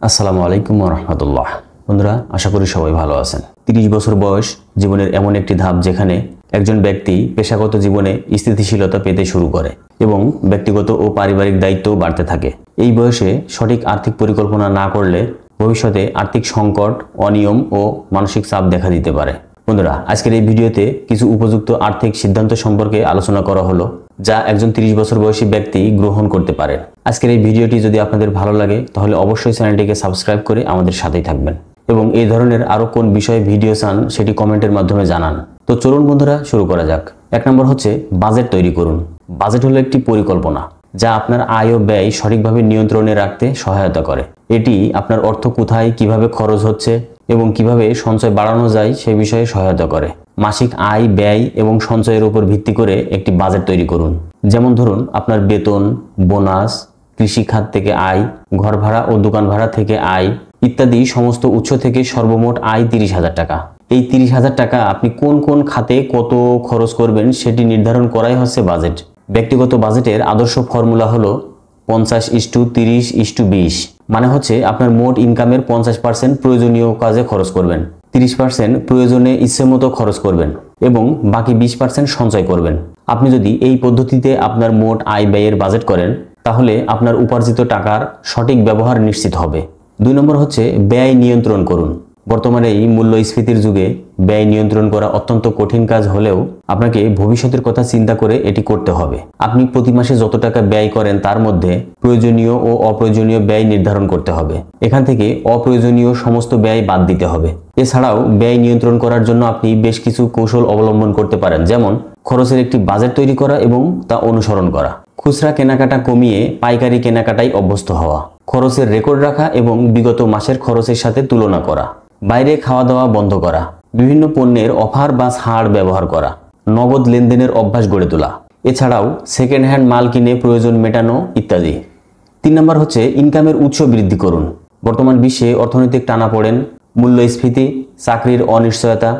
আসসালামু আলাইকুম ওয়া রাহমাতুল্লাহ। বন্ধুরা, আশা করি সবাই ভালো আছেন। 30 বছর বয়স জীবনের এমন একটি ধাপ যেখানে একজন ব্যক্তি পেশাগত জীবনে স্থিতিশীলতা পেতে শুরু করে এবং ব্যক্তিগত ও পারিবারিক দায়িত্বও বাড়তে থাকে। এই বয়সে সঠিক আর্থিক পরিকল্পনা না করলে ভবিষ্যতে আর্থিক সংকট, অনিয়ম ও মানসিক চাপ দেখা দিতে পারে। বন্ধুরা, আজকের এই ভিডিওতে কিছু উপযুক্ত আর্থিক সিদ্ধান্ত সম্পর্কে আলোচনা করা হলো যা একজন 30 বছর বয়সী ব্যক্তি গ্রহণ করতে পারে। আজকের এই ভিডিওটি যদি আপনাদের ভালো লাগে তাহলে অবশ্যই চ্যানেলটিকে সাবস্ক্রাইব করে আমাদের সাথেই থাকবেন এবং এই ধরনের আরো কোন বিষয়ে ভিডিও চান সেটি কমেন্টের মাধ্যমে জানান। তো চলুন বন্ধুরা, শুরু করা যাক। 1 নম্বর হচ্ছে বাজেট তৈরি করুন। বাজেট হলো একটি পরিকল্পনা যা আপনার আয় ও ব্যয় সঠিকভাবে নিয়ন্ত্রণে রাখতে সহায়তা করে। এটি আপনার অর্থ কোথায়, কিভাবে খরচ হচ্ছে এবং কিভাবে সঞ্চয় বাড়ানো যায় সে বিষয়ে সহায়তা করে। মাসিক আয়, ব্যয় এবং সঞ্চয়ের উপর ভিত্তি করে একটি বাজেট তৈরি করুন। যেমন ধরুন, আপনার বেতন, বোনাস, কৃষি খাত থেকে আয়, ঘর ভাড়া ও দোকান ভাড়া থেকে আয় ইত্যাদি সমস্ত উৎস থেকে সর্বমোট আয় 30,000 টাকা। এই 30,000 টাকা আপনি কোন কোন খাতে কত খরচ করবেন সেটি নির্ধারণ করাই হচ্ছে বাজেট। ব্যক্তিগত বাজেটের আদর্শ ফর্মুলা হলো 50:30:20, মানে হচ্ছে আপনার মোট ইনকামের 50% প্রয়োজনীয় কাজে খরচ করবেন, 30% প্রয়োজনে ইচ্ছেমতো খরচ করবেন এবং বাকি 20% সঞ্চয় করবেন। আপনি যদি এই পদ্ধতিতে আপনার মোট আয় ব্যয়ের বাজেট করেন তাহলে আপনার উপার্জিত টাকার সঠিক ব্যবহার নিশ্চিত হবে। 2 নম্বর হচ্ছে ব্যয় নিয়ন্ত্রণ করুন। বর্তমানে এই মূল্যস্ফীতির যুগে ব্যয় নিয়ন্ত্রণ করা অত্যন্ত কঠিন কাজ হলেও আপনাকে ভবিষ্যতের কথা চিন্তা করে এটি করতে হবে। আপনি প্রতি মাসে যত টাকা ব্যয় করেন তার মধ্যে প্রয়োজনীয় ও অপ্রয়োজনীয় ব্যয় নির্ধারণ করতে হবে। এখান থেকে অপ্রয়োজনীয় সমস্ত ব্যয় বাদ দিতে হবে। এছাড়াও ব্যয় নিয়ন্ত্রণ করার জন্য আপনি বেশ কিছু কৌশল অবলম্বন করতে পারেন, যেমন খরচের একটি বাজেট তৈরি করা এবং তা অনুসরণ করা, খুচরা কেনাকাটা কমিয়ে পাইকারি কেনাকাটায় অভ্যস্ত হওয়া, খরচের রেকর্ড রাখা এবং বিগত মাসের খরচের সাথে তুলনা করা, বাইরে খাওয়া দাওয়া বন্ধ করা, বিভিন্ন পণ্যের অফার বা ছাড় ব্যবহার করা, নগদ লেনদেনের অভ্যাস গড়ে তোলা, এছাড়াও সেকেন্ড হ্যান্ড মাল কিনে প্রয়োজন মেটানো ইত্যাদি। 3 নম্বর হচ্ছে ইনকামের উৎস বৃদ্ধি করুন। বর্তমান বিশ্বে অর্থনৈতিক টানাপোড়েন, মূল্যস্ফীতি, চাকরির অনিশ্চয়তা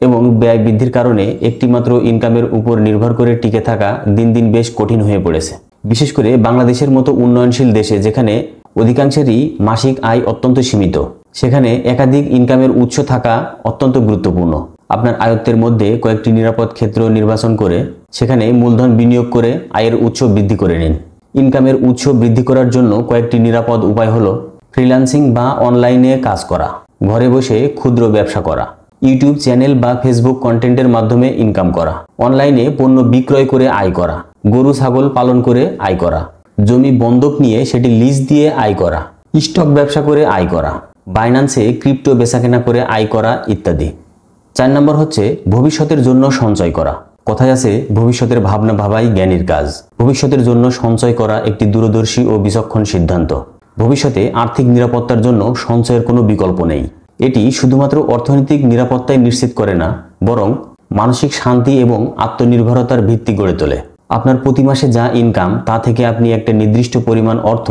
এবং ব্যয় বৃদ্ধির কারণে একটিমাত্র ইনকামের উপর নির্ভর করে টিকে থাকা দিন দিন বেশ কঠিন হয়ে পড়েছে। বিশেষ করে বাংলাদেশের মতো উন্নয়নশীল দেশে যেখানে অধিকাংশেরই মাসিক আয় অত্যন্ত সীমিত, সেখানে একাধিক ইনকামের উৎস থাকা অত্যন্ত গুরুত্বপূর্ণ। আপনার আয়ত্তের মধ্যে কয়েকটি নিরাপদ ক্ষেত্র নির্বাচন করে সেখানে মূলধন বিনিয়োগ করে আয়ের উৎস বৃদ্ধি করে নিন। ইনকামের উৎস বৃদ্ধি করার জন্য কয়েকটি নিরাপদ উপায় হলো ফ্রিল্যান্সিং বা অনলাইনে কাজ করা, ঘরে বসে ক্ষুদ্র ব্যবসা করা, ইউটিউব চ্যানেল বা ফেসবুক কন্টেন্টের মাধ্যমে ইনকাম করা, অনলাইনে পণ্য বিক্রয় করে আয় করা, গরু ছাগল পালন করে আয় করা, জমি বন্ধক নিয়ে সেটি লিজ দিয়ে আয় করা, স্টক ব্যবসা করে আয় করা, বাইন্যান্সে ক্রিপ্টো বেচাকেনা করে আয় করা ইত্যাদি। 4 নম্বর হচ্ছে ভবিষ্যতের জন্য সঞ্চয় করা। কথায় আছে, ভবিষ্যতের ভাবনা ভাবাই জ্ঞানীর কাজ। ভবিষ্যতের জন্য সঞ্চয় করা একটি দূরদর্শী ও বিচক্ষণ সিদ্ধান্ত। ভবিষ্যতে আর্থিক নিরাপত্তার জন্য সঞ্চয়ের কোনো বিকল্প নেই। এটি শুধুমাত্র অর্থনৈতিক নিরাপত্তাই নিশ্চিত করে না, বরং মানসিক শান্তি এবং আত্মনির্ভরতার ভিত্তি গড়ে তোলে। আপনার প্রতি মাসে যা ইনকাম তা থেকে আপনি একটা নির্দিষ্ট পরিমাণ অর্থ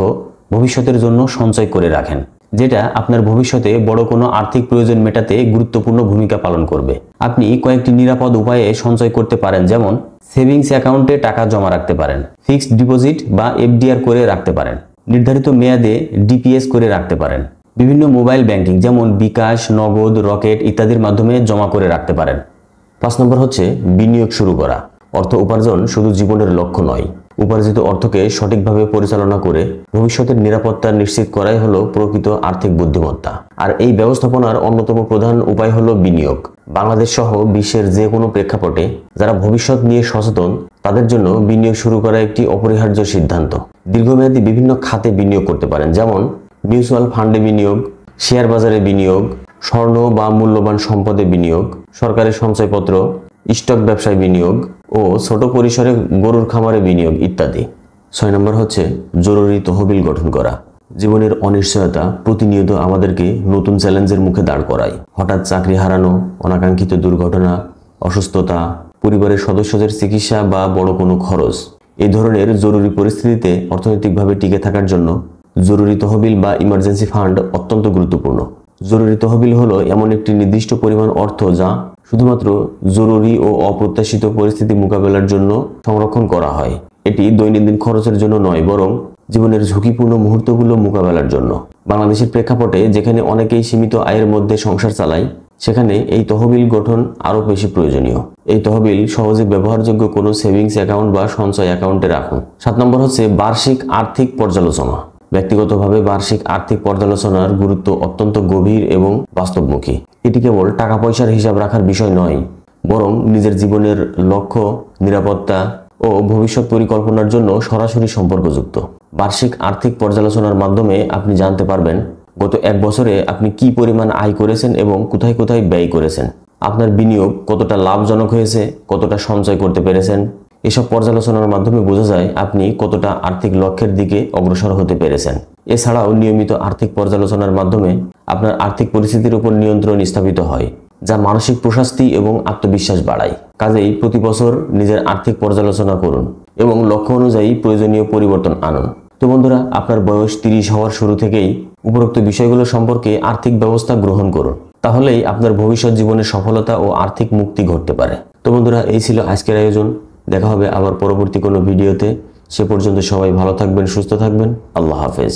ভবিষ্যতের জন্য সঞ্চয় করে রাখেন, যেটা আপনার ভবিষ্যতে বড় কোনো আর্থিক প্রয়োজন মেটাতে গুরুত্বপূর্ণ ভূমিকা পালন করবে। আপনি কয়েকটি নিরাপদ উপায়ে সঞ্চয় করতে পারেন, যেমন সেভিংস অ্যাকাউন্টে টাকা জমা রাখতে পারেন, ফিক্সড ডিপোজিট বা এফডিআর করে রাখতে পারেন, নির্ধারিত মেয়াদে ডিপিএস করে রাখতে পারেন, বিভিন্ন মোবাইল ব্যাংকিং যেমন বিকাশ, নগদ, রকেট ইত্যাদির মাধ্যমে জমা করে রাখতে পারেন। 5 নম্বর হচ্ছে বিনিয়োগ শুরু করা। অর্থ উপার্জন শুধু জীবনের লক্ষ্য নয়, উপার্জিত অর্থকে সঠিকভাবে পরিচালনা করে ভবিষ্যতের নিরাপত্তা নিশ্চিত করাই হলো প্রকৃত আর্থিক বুদ্ধিমত্তা। আর এই ব্যবস্থাপনার অন্যতম প্রধান উপায় হলো বিনিয়োগ। বাংলাদেশ সহ বিশ্বের যে কোনো প্রেক্ষাপটে যারা ভবিষ্যৎ নিয়ে সচেতন তাদের জন্য বিনিয়োগ শুরু করা একটি অপরিহার্য সিদ্ধান্ত। দীর্ঘমেয়াদী বিভিন্ন খাতে বিনিয়োগ করতে পারেন, যেমন মিউচুয়াল ফান্ডে বিনিয়োগ, শেয়ার বাজারে বিনিয়োগ, স্বর্ণ বা মূল্যবান সম্পদে বিনিয়োগ, সরকারি সঞ্চয়পত্র, স্টক ব্যবসায় বিনিয়োগ ও ছোট পরিসরে গরুর খামারে বিনিয়োগ ইত্যাদি। 6 নম্বর হচ্ছে জরুরি তহবিল গঠন করা। জীবনের অনিশ্চয়তা প্রতিনিয়ত আমাদেরকে নতুন চ্যালেঞ্জের মুখে দাঁড় করায়। হঠাৎ চাকরি হারানো, অনাকাঙ্ক্ষিত দুর্ঘটনা, অসুস্থতা, পরিবারের সদস্যদের চিকিৎসা বা বড় কোনো খরচ, এই ধরনের জরুরি পরিস্থিতিতে অর্থনৈতিকভাবে টিকে থাকার জন্য জরুরি তহবিল বা ইমার্জেন্সি ফান্ড অত্যন্ত গুরুত্বপূর্ণ। জরুরি তহবিল হলো এমন একটি নির্দিষ্ট পরিমাণ অর্থ যা শুধুমাত্র জরুরি ও অপ্রত্যাশিত পরিস্থিতি মোকাবেলার জন্য সংরক্ষণ করা হয়। এটি দৈনন্দিন খরচের জন্য নয়, বরং জীবনের ঝুঁকিপূর্ণ মুহূর্তগুলো মোকাবেলার জন্য। বাংলাদেশের প্রেক্ষাপটে যেখানে অনেকেই সীমিত আয়ের মধ্যে সংসার চালায়, সেখানে এই তহবিল গঠন আরও বেশি প্রয়োজনীয়। এই তহবিল সহজে ব্যবহারযোগ্য কোনো সেভিংস অ্যাকাউন্ট বা সঞ্চয় অ্যাকাউন্টে রাখুন। 7 নম্বর হচ্ছে বার্ষিক আর্থিক পর্যালোচনা। ব্যক্তিগতভাবে বার্ষিক আর্থিক পর্যালোচনার গুরুত্ব অত্যন্ত গভীর এবং বাস্তবমুখী। এটি কেবল টাকা পয়সার হিসাব রাখার বিষয় নয়, বরং নিজের জীবনের লক্ষ্য, নিরাপত্তা ও ভবিষ্যৎ পরিকল্পনার জন্য সরাসরি সম্পর্কযুক্ত। বার্ষিক আর্থিক পর্যালোচনার মাধ্যমে আপনি জানতে পারবেন গত 1 বছরে আপনি কি পরিমাণ আয় করেছেন এবং কোথায় কোথায় ব্যয় করেছেন। আপনার বিনিয়োগ কতটা লাভজনক হয়েছে, কতটা সঞ্চয় করতে পেরেছেন। এসব পর্যালোচনার মাধ্যমে বোঝা যায় আপনি কতটা আর্থিক লক্ষ্যের দিকে অগ্রসর হতে পেরেছেন। এছাড়াও নিয়মিত আর্থিক পর্যালোচনার মাধ্যমে আপনার আর্থিক পরিস্থিতির উপর নিয়ন্ত্রণ স্থাপিত হয়, যা মানসিক প্রশান্তি এবং আত্মবিশ্বাস বাড়ায়। কাজেই প্রতি বছর নিজের আর্থিক পর্যালোচনা করুন এবং লক্ষ্য অনুযায়ী প্রয়োজনীয় পরিবর্তন আনুন। তো বন্ধুরা, আপনার বয়স 30 হওয়ার শুরু থেকেই উপরোক্ত বিষয়গুলো সম্পর্কে আর্থিক ব্যবস্থা গ্রহণ করুন। তাহলেই আপনার ভবিষ্যৎ জীবনে সফলতা ও আর্থিক মুক্তি ঘটতে পারে। তো বন্ধুরা, এই ছিল আজকের আয়োজন। দেখা হবে আবার পরবর্তী কোনো ভিডিওতে। সে পর্যন্ত সবাই ভালো থাকবেন, সুস্থ থাকবেন। আল্লাহ হাফেজ।